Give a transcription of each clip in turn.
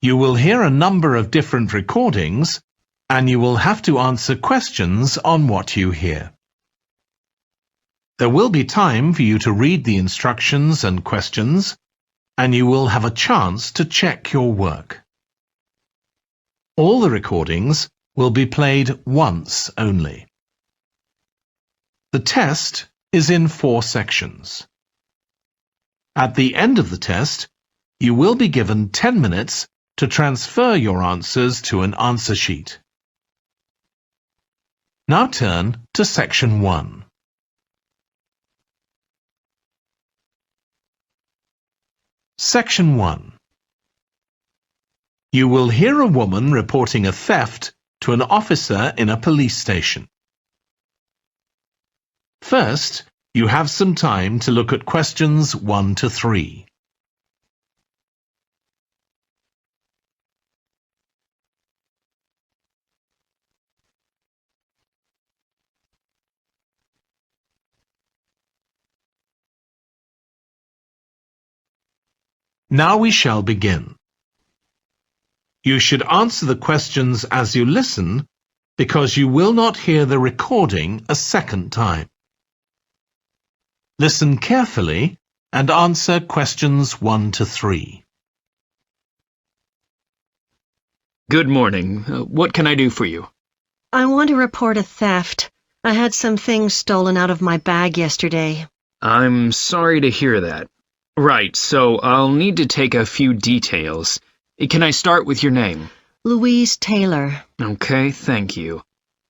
You will hear a number of different recordings, and you will have to answer questions on what you hear. There will be time for you to read the instructions and questions, and you will have a chance to check your work. All the recordings will be played once only. The test is in 4 sections. At the end of the test, you will be given 10 minutes to transfer your answers to an answer sheet. Now turn to Section 1. Section 1. You will hear a woman reporting a theft to an officer in a police station. First, you have some time to look at questions 1 to 3. Now we shall begin. You should answer the questions as you listen, because you will not hear the recording a second time. Listen carefully and answer questions 1 to 3. Good morning. What can I do for you? I want to report a theft. I had some things stolen out of my bag yesterday. I'm sorry to hear that. Right, so I'll need to take a few details. Can I start with your name? Louise Taylor. Okay, thank you.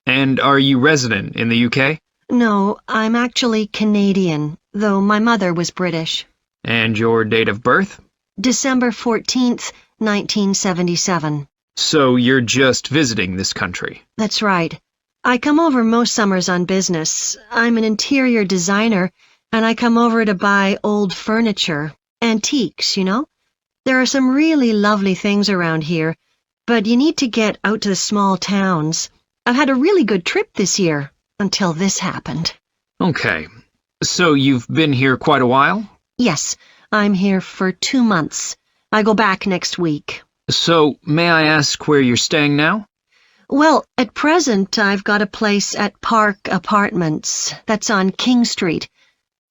And are you resident in the UK? No, I'm actually Canadian, though my mother was British. And your date of birth? December 14th, 1977. So you're just visiting this country? That's right. I come over most summers on business. I'm an interior designer, and I come over to buy old furniture, antiques, you know? There are some really lovely things around here, but you need to get out to the small towns. I've had a really good trip this year, until this happened. Okay. So you've been here quite a while? Yes, I'm here for 2 months. I go back next week. So, may I ask where you're staying now? Well, at present, I've got a place at Park Apartments. That's on King Street.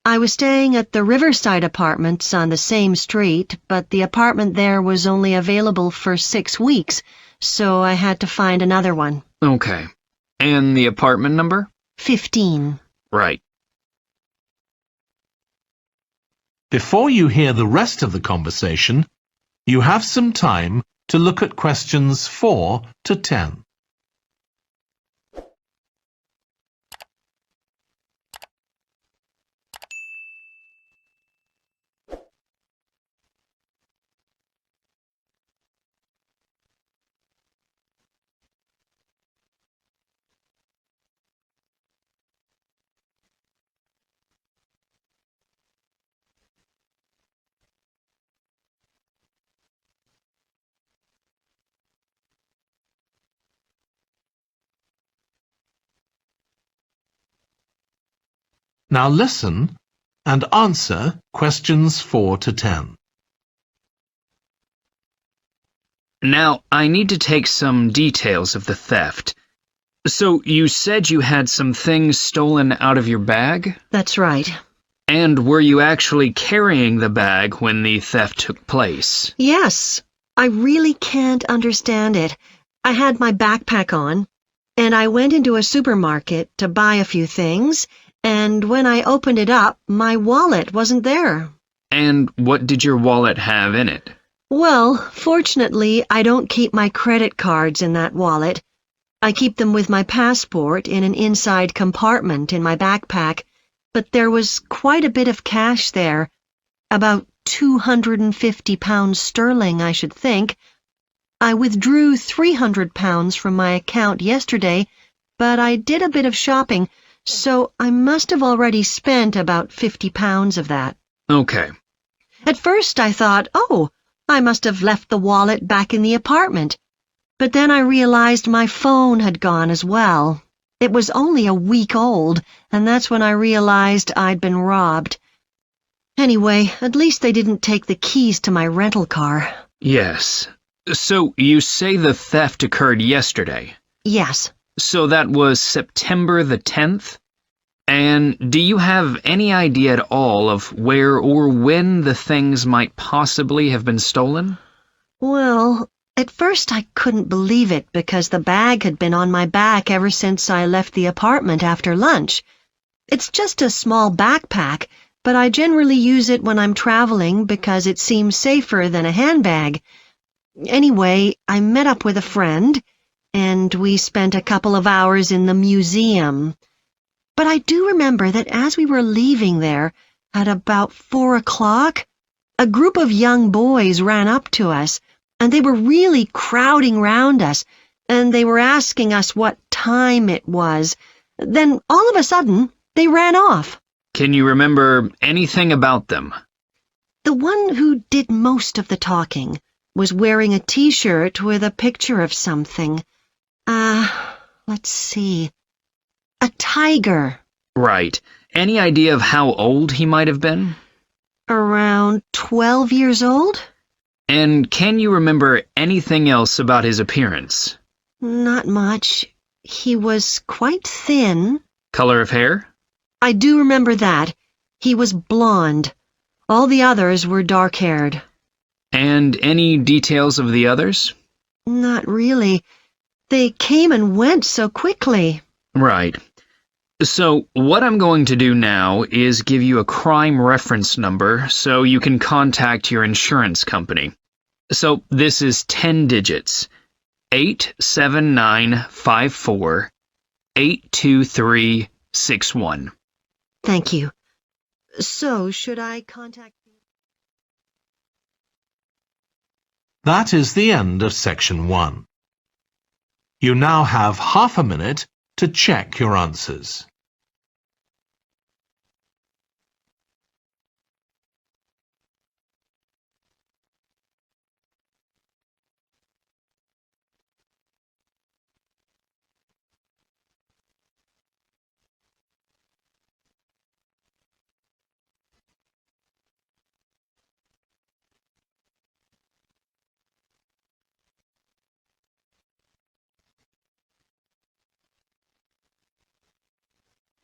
I was staying at the Riverside Apartments on the same street, but the apartment there was only available for 6 weeks, so I had to find another one. Okay. And the apartment number? 15. Right. Before you hear the rest of the conversation, you have some time to look at questions 4 to 10. Now listen and answer questions 4 to 10. Now, I need to take some details of the theft. So, you said you had some things stolen out of your bag? That's right. And were you actually carrying the bag when the theft took place? Yes, I really can't understand it. I had my backpack on, and I went into a supermarket to buy a few things, and when I opened it up, my wallet wasn't there. And what did your wallet have in it? Well, fortunately, I don't keep my credit cards in that wallet. I keep them with my passport in an inside compartment in my backpack, but there was quite a bit of cash there, about £250 sterling, I should think. I withdrew £300 from my account yesterday, but I did a bit of shopping, so I must have already spent about £50 of that. Okay. At first I thought, oh, I must have left the wallet back in the apartment. But then I realized my phone had gone as well. It was only a week old, and that's when I realized I'd been robbed. Anyway, at least they didn't take the keys to my rental car. Yes. So you say the theft occurred yesterday. Yes. So that was September the 10th? And do you have any idea at all of where or when the things might possibly have been stolen? Well, at first I couldn't believe it because the bag had been on my back ever since I left the apartment after lunch. It's just a small backpack, but I generally use it when I'm traveling because it seems safer than a handbag. Anyway, I met up with a friend, and we spent a couple of hours in the museum. But I do remember that as we were leaving there, at about 4 o'clock, a group of young boys ran up to us, and they were really crowding round us, and they were asking us what time it was. Then, all of a sudden, they ran off. Can you remember anything about them? The one who did most of the talking was wearing a T-shirt with a picture of something. Let's see. A tiger. Right. Any idea of how old he might have been? Around 12 years old? And can you remember anything else about his appearance? Not much. He was quite thin. Color of hair? I do remember that. He was blonde. All the others were dark-haired. And any details of the others? Not really. They came and went so quickly. Right. So what I'm going to do now is give you a crime reference number so you can contact your insurance company. So this is 10 digits. 87954-82361. Thank you. So, should I contact... That is the end of section 1. You now have half a minute to check your answers.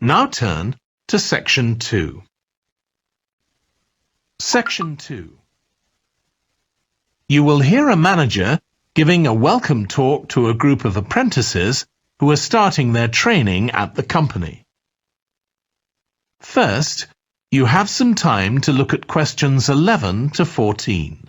Now turn to section 2. Section 2. You will hear a manager giving a welcome talk to a group of apprentices who are starting their training at the company. First, you have some time to look at questions 11 to 14.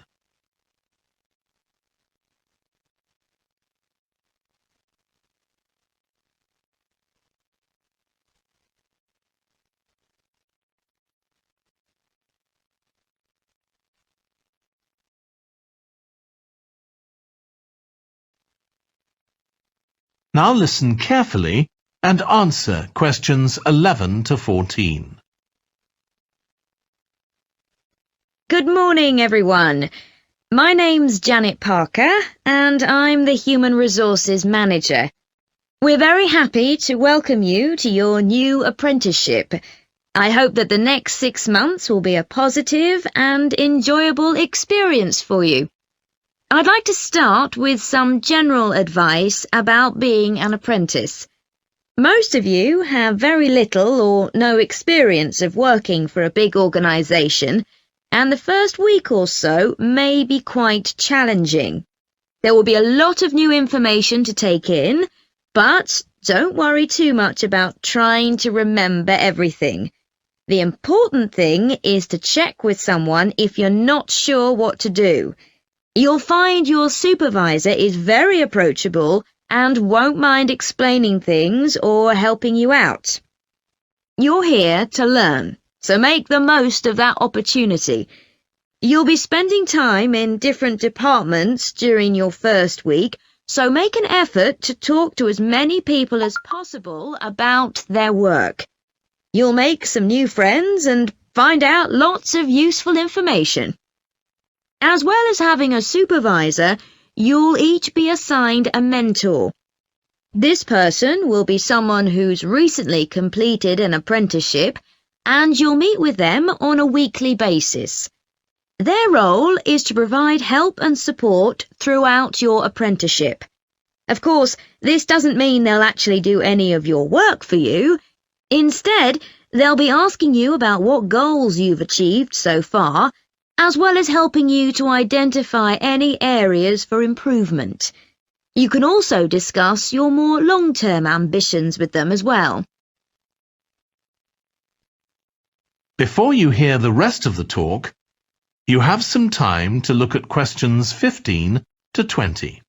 Now listen carefully and answer questions 11 to 14. Good morning, everyone. My name's Janet Parker, and I'm the Human Resources Manager. We're very happy to welcome you to your new apprenticeship. I hope that the next 6 months will be a positive and enjoyable experience for you. I'd like to start with some general advice about being an apprentice. Most of you have very little or no experience of working for a big organisation, and the first week or so may be quite challenging. There will be a lot of new information to take in, but don't worry too much about trying to remember everything. The important thing is to check with someone if you're not sure what to do. You'll find your supervisor is very approachable and won't mind explaining things or helping you out. You're here to learn, so make the most of that opportunity. You'll be spending time in different departments during your first week, so make an effort to talk to as many people as possible about their work. You'll make some new friends and find out lots of useful information. As well as having a supervisor, you'll each be assigned a mentor. This person will be someone who's recently completed an apprenticeship, and you'll meet with them on a weekly basis. Their role is to provide help and support throughout your apprenticeship. Of course, this doesn't mean they'll actually do any of your work for you. Instead, they'll be asking you about what goals you've achieved so far, as well as helping you to identify any areas for improvement. You can also discuss your more long-term ambitions with them as well. Before you hear the rest of the talk, you have some time to look at questions 15 to 20.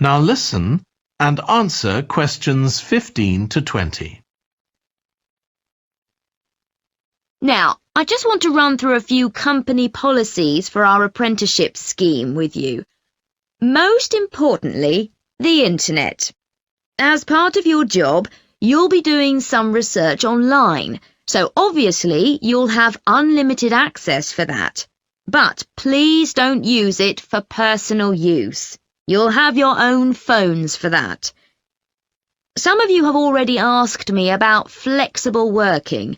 Now listen and answer questions 15 to 20. Now, I just want to run through a few company policies for our apprenticeship scheme with you. Most importantly, the internet. As part of your job, you'll be doing some research online, so obviously you'll have unlimited access for that. But please don't use it for personal use. You'll have your own phones for that. Some of you have already asked me about flexible working.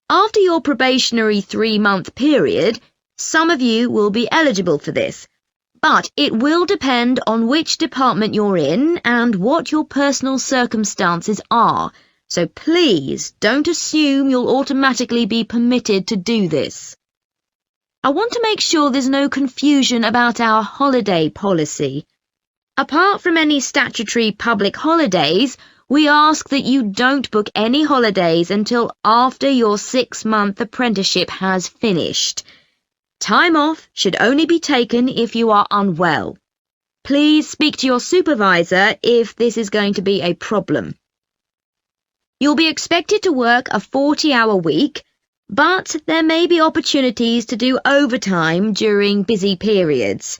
After your probationary 3-month period, some of you will be eligible for this, but it will depend on which department you're in and what your personal circumstances are, so please don't assume you'll automatically be permitted to do this. I want to make sure there's no confusion about our holiday policy. Apart from any statutory public holidays, we ask that you don't book any holidays until after your 6-month apprenticeship has finished. Time off should only be taken if you are unwell. Please speak to your supervisor if this is going to be a problem. You'll be expected to work a 40-hour week, but there may be opportunities to do overtime during busy periods.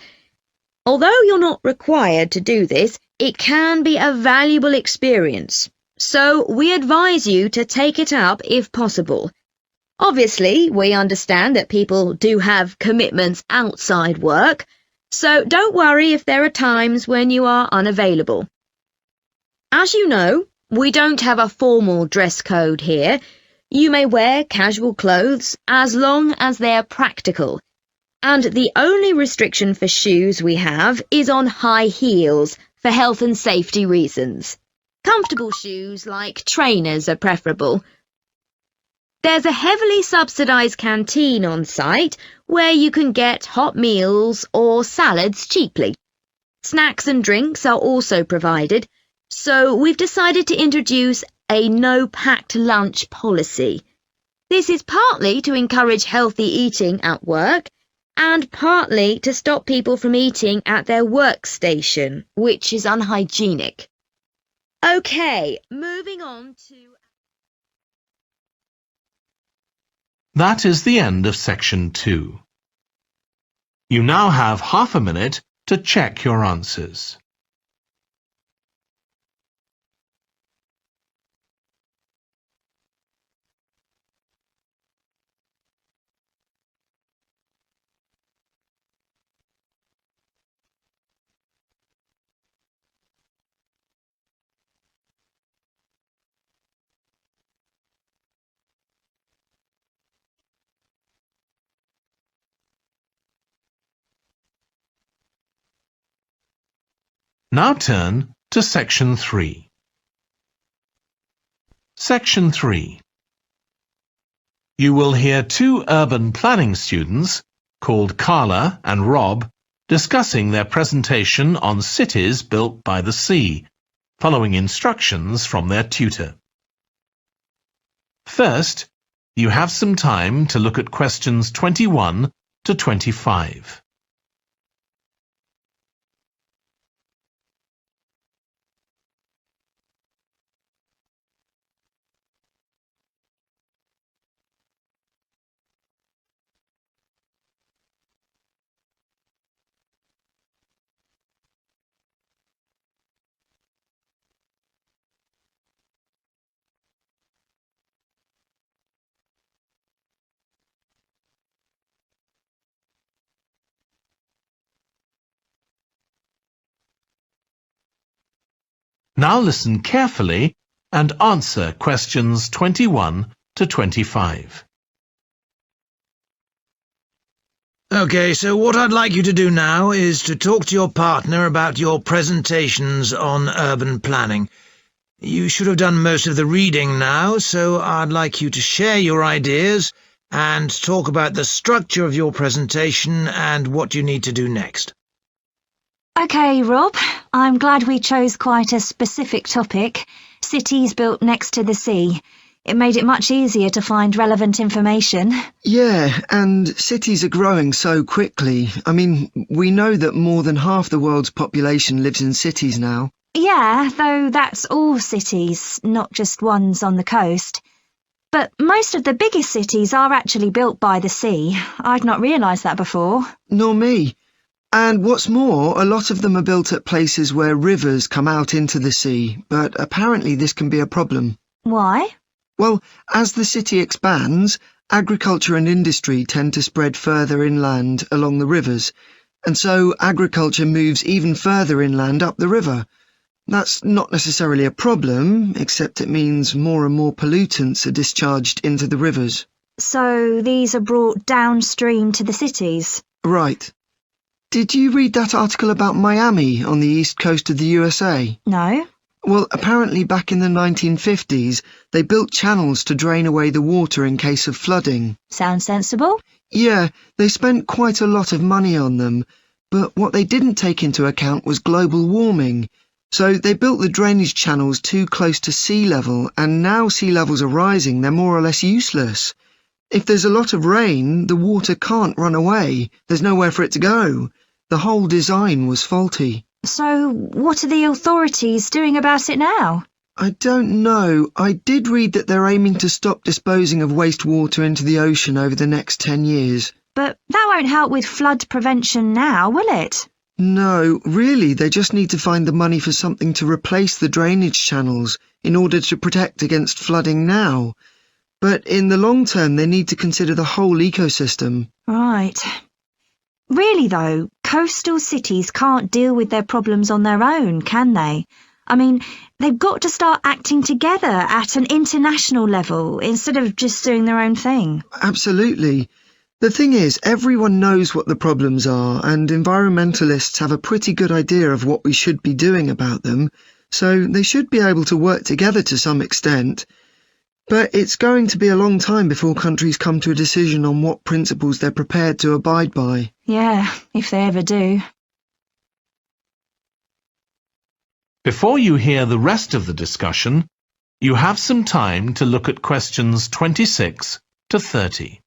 Although you're not required to do this, it can be a valuable experience, so we advise you to take it up if possible. Obviously, we understand that people do have commitments outside work, so don't worry if there are times when you are unavailable. As you know, we don't have a formal dress code here. You may wear casual clothes as long as they're practical. And the only restriction for shoes we have is on high heels for health and safety reasons. Comfortable shoes like trainers are preferable. There's a heavily subsidised canteen on site where you can get hot meals or salads cheaply. Snacks and drinks are also provided, so we've decided to introduce a no-packed lunch policy. This is partly to encourage healthy eating at work, and partly to stop people from eating at their workstation, which is unhygienic. Okay, moving on to... That is the end of section 2. You now have half a minute to check your answers. Now turn to section 3. Section 3. You will hear 2 urban planning students, called Carla and Rob, discussing their presentation on cities built by the sea, following instructions from their tutor. First, you have some time to look at questions 21 to 25. Now listen carefully and answer questions 21 to 25. Okay, so what I'd like you to do now is to talk to your partner about your presentations on urban planning. You should have done most of the reading now, so I'd like you to share your ideas and talk about the structure of your presentation and what you need to do next. OK, Rob, I'm glad we chose quite a specific topic, cities built next to the sea. It made it much easier to find relevant information. Yeah, and cities are growing so quickly. I mean, we know that more than half the world's population lives in cities now. Yeah, though that's all cities, not just ones on the coast. But most of the biggest cities are actually built by the sea. I'd not realised that before. Nor me. And what's more, a lot of them are built at places where rivers come out into the sea, but apparently this can be a problem. Why? Well, as the city expands, agriculture and industry tend to spread further inland along the rivers, and so agriculture moves even further inland up the river. That's not necessarily a problem, except it means more and more pollutants are discharged into the rivers. So these are brought downstream to the cities? Right. Did you read that article about Miami on the east coast of the USA? No. Well, apparently back in the 1950s, they built channels to drain away the water in case of flooding. Sounds sensible. Yeah, they spent quite a lot of money on them, but what they didn't take into account was global warming. So they built the drainage channels too close to sea level, and now sea levels are rising, they're more or less useless. If there's a lot of rain, the water can't run away. There's nowhere for it to go. The whole design was faulty. So what are the authorities doing about it now? I don't know. I did read that they're aiming to stop disposing of wastewater into the ocean over the next 10 years. But that won't help with flood prevention now, will it? No, really, they just need to find the money for something to replace the drainage channels in order to protect against flooding now. But in the long term, they need to consider the whole ecosystem. Right. Really, though, coastal cities can't deal with their problems on their own, can they? I mean, they've got to start acting together at an international level instead of just doing their own thing. Absolutely. The thing is, everyone knows what the problems are, and environmentalists have a pretty good idea of what we should be doing about them, so they should be able to work together to some extent. But it's going to be a long time before countries come to a decision on what principles they're prepared to abide by. Yeah, if they ever do. Before you hear the rest of the discussion, you have some time to look at questions 26 to 30.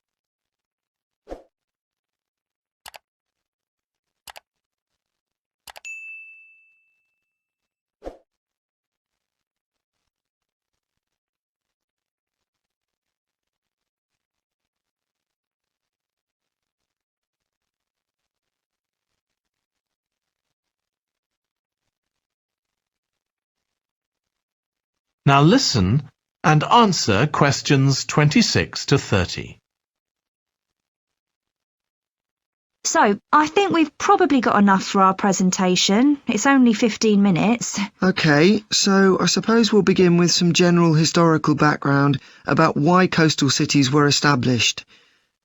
Now listen and answer questions 26 to 30. So, I think we've probably got enough for our presentation. It's only 15 minutes. OK, so I suppose we'll begin with some general historical background about why coastal cities were established.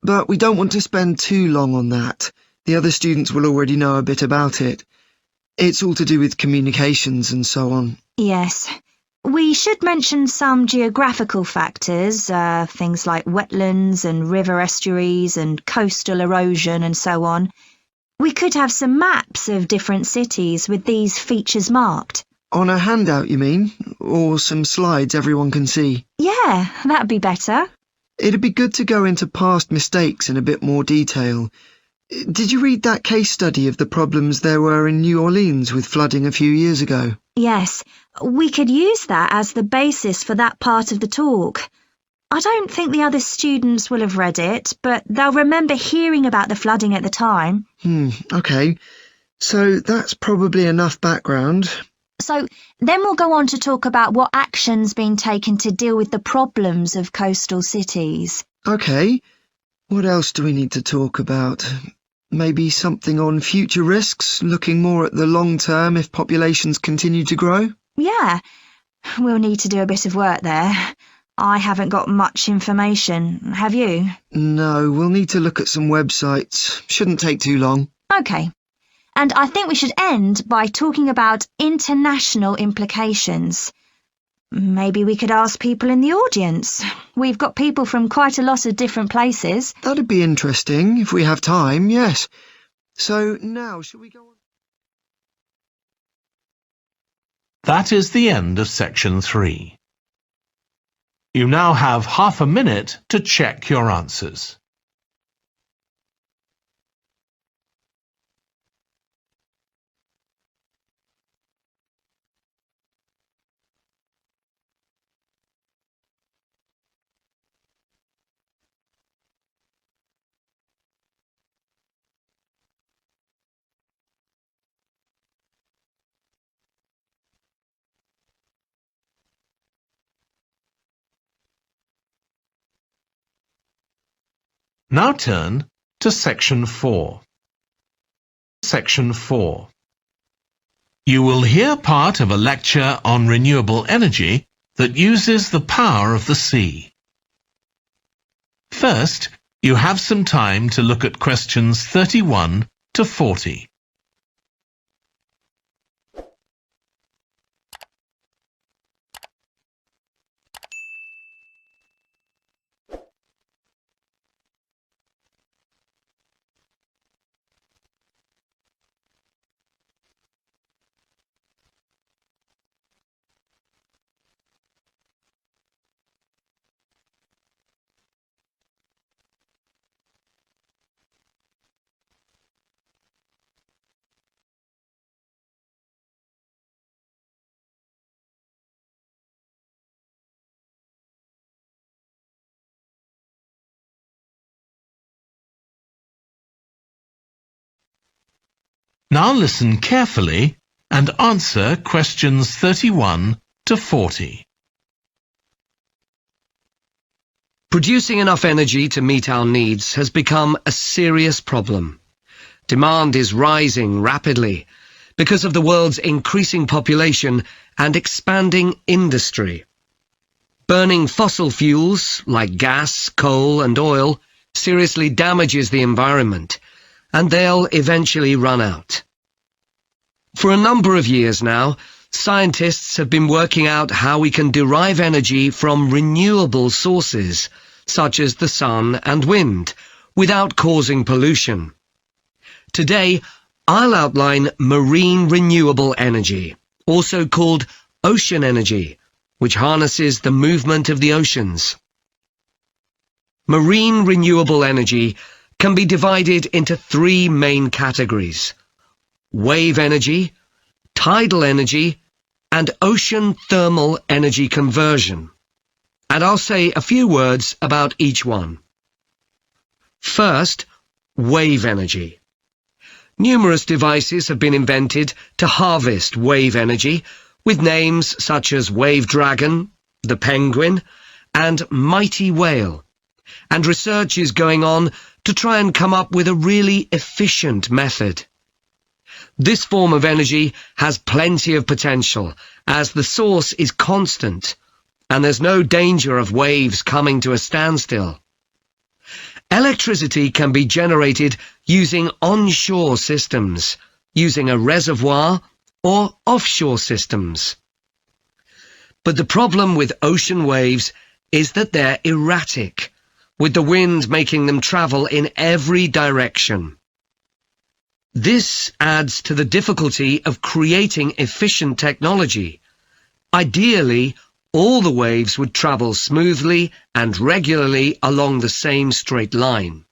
But we don't want to spend too long on that. The other students will already know a bit about it. It's all to do with communications and so on. Yes. We should mention some geographical factors, things like wetlands and river estuaries and coastal erosion and so on. We could have some maps of different cities with these features marked. On a handout, you mean? Or some slides everyone can see? Yeah, that'd be better. It'd be good to go into past mistakes in a bit more detail. Did you read that case study of the problems there were in New Orleans with flooding a few years ago? Yes, we could use that as the basis for that part of the talk. I don't think the other students will have read it, but they'll remember hearing about the flooding at the time. OK. So that's probably enough background. So then we'll go on to talk about what action's been taken to deal with the problems of coastal cities. OK. What else do we need to talk about? Maybe something on future risks, looking more at the long term if populations continue to grow? Yeah, we'll need to do a bit of work there. I haven't got much information, have you? No, we'll need to look at some websites. Shouldn't take too long. Okay. And I think we should end by talking about international implications. Maybe we could ask people in the audience. We've got people from quite a lot of different places. That'd be interesting if we have time, yes. So now, shall we go on? That is the end of section 3. You now have half a minute to check your answers. Now turn to section 4. Section 4. You will hear part of a lecture on renewable energy that uses the power of the sea. First, you have some time to look at questions 31 to 40. Now listen carefully and answer questions 31 to 40. Producing enough energy to meet our needs has become a serious problem. Demand is rising rapidly because of the world's increasing population and expanding industry. Burning fossil fuels like gas, coal and oil seriously damages the environment, and they'll eventually run out. For a number of years now, scientists have been working out how we can derive energy from renewable sources, such as the sun and wind, without causing pollution. Today, I'll outline marine renewable energy, also called ocean energy, which harnesses the movement of the oceans. Marine renewable energy can be divided into 3 main categories: wave energy, tidal energy, and ocean thermal energy conversion. And I'll say a few words about each one. First, wave energy. Numerous devices have been invented to harvest wave energy, with names such as Wave Dragon, the Penguin, and Mighty Whale. And research is going on to try and come up with a really efficient method. This form of energy has plenty of potential, as the source is constant, and there's no danger of waves coming to a standstill. Electricity can be generated using onshore systems, using a reservoir, or offshore systems. But the problem with ocean waves is that they're erratic, with the wind making them travel in every direction. This adds to the difficulty of creating efficient technology. Ideally, all the waves would travel smoothly and regularly along the same straight line.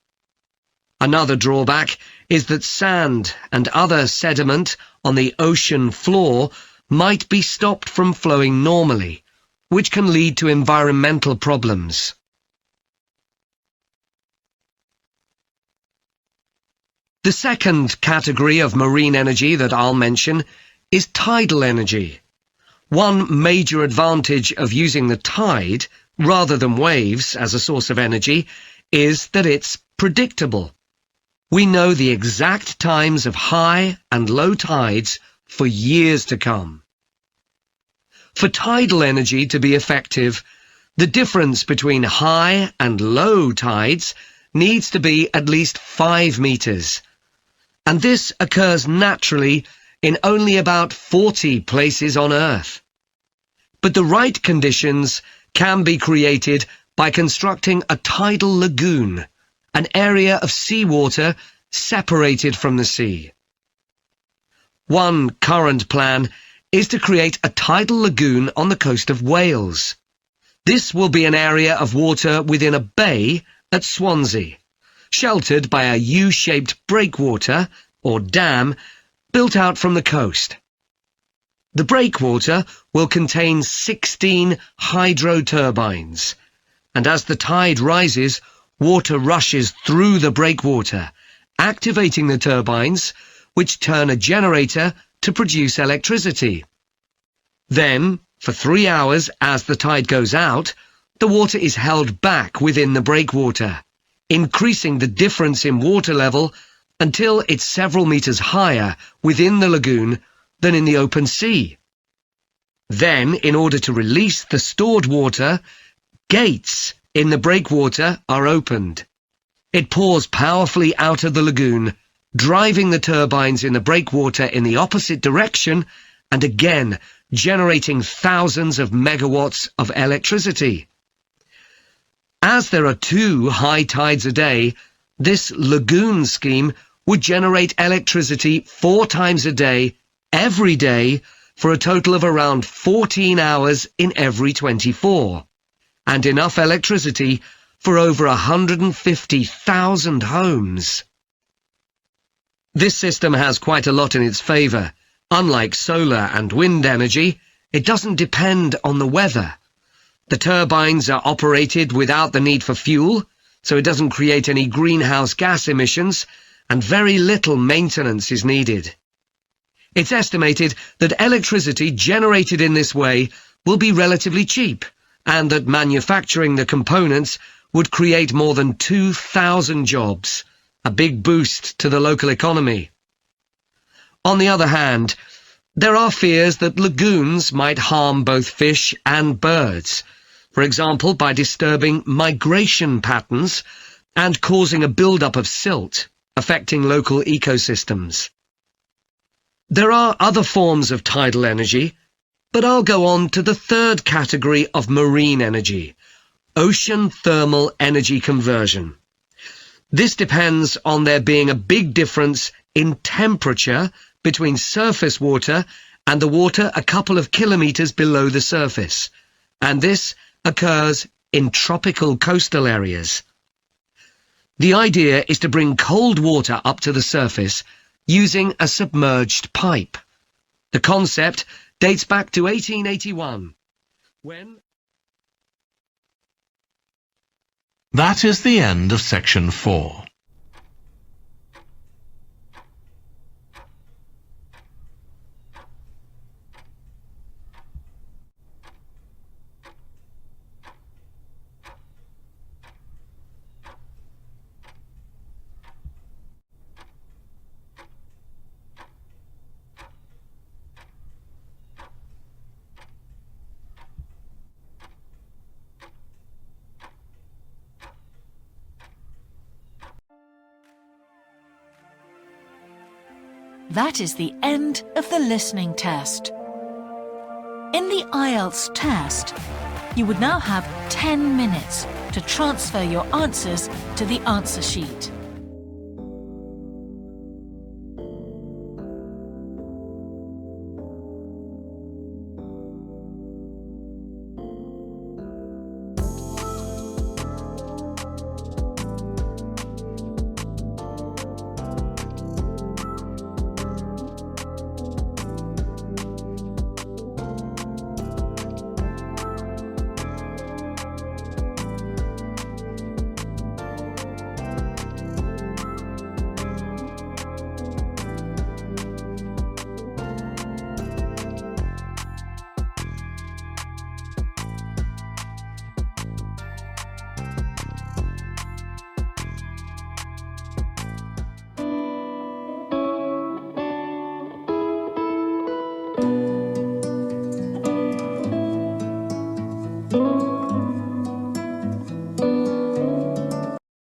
Another drawback is that sand and other sediment on the ocean floor might be stopped from flowing normally, which can lead to environmental problems. The second category of marine energy that I'll mention is tidal energy. One major advantage of using the tide rather than waves as a source of energy is that it's predictable. We know the exact times of high and low tides for years to come. For tidal energy to be effective, the difference between high and low tides needs to be at least 5 meters. And this occurs naturally in only about 40 places on Earth. But the right conditions can be created by constructing a tidal lagoon, an area of seawater separated from the sea. One current plan is to create a tidal lagoon on the coast of Wales. This will be an area of water within a bay at Swansea, sheltered by a U-shaped breakwater, or dam, built out from the coast. The breakwater will contain 16 hydro turbines, and as the tide rises, water rushes through the breakwater, activating the turbines, which turn a generator to produce electricity. Then, for 3 hours as the tide goes out, the water is held back within the breakwater, increasing the difference in water level until it's several meters higher within the lagoon than in the open sea. Then, in order to release the stored water, gates in the breakwater are opened. It pours powerfully out of the lagoon, driving the turbines in the breakwater in the opposite direction and again generating thousands of megawatts of electricity. As there are 2 high tides a day, this lagoon scheme would generate electricity 4 times a day, every day, for a total of around 14 hours in every 24, and enough electricity for over 150,000 homes. This system has quite a lot in its favour. Unlike solar and wind energy, it doesn't depend on the weather. The turbines are operated without the need for fuel, so it doesn't create any greenhouse gas emissions, and very little maintenance is needed. It's estimated that electricity generated in this way will be relatively cheap, and that manufacturing the components would create more than 2,000 jobs, a big boost to the local economy. On the other hand, there are fears that lagoons might harm both fish and birds, for example by disturbing migration patterns and causing a build-up of silt, affecting local ecosystems. There are other forms of tidal energy, but I'll go on to the third category of marine energy, ocean thermal energy conversion. This depends on there being a big difference in temperature between surface water and the water a couple of kilometres below the surface, and this occurs in tropical coastal areas. The idea is to bring cold water up to the surface using a submerged pipe. The concept dates back to 1881, when... That is the end of section 4. That is the end of the listening test. In the IELTS test, you would now have 10 minutes to transfer your answers to the answer sheet.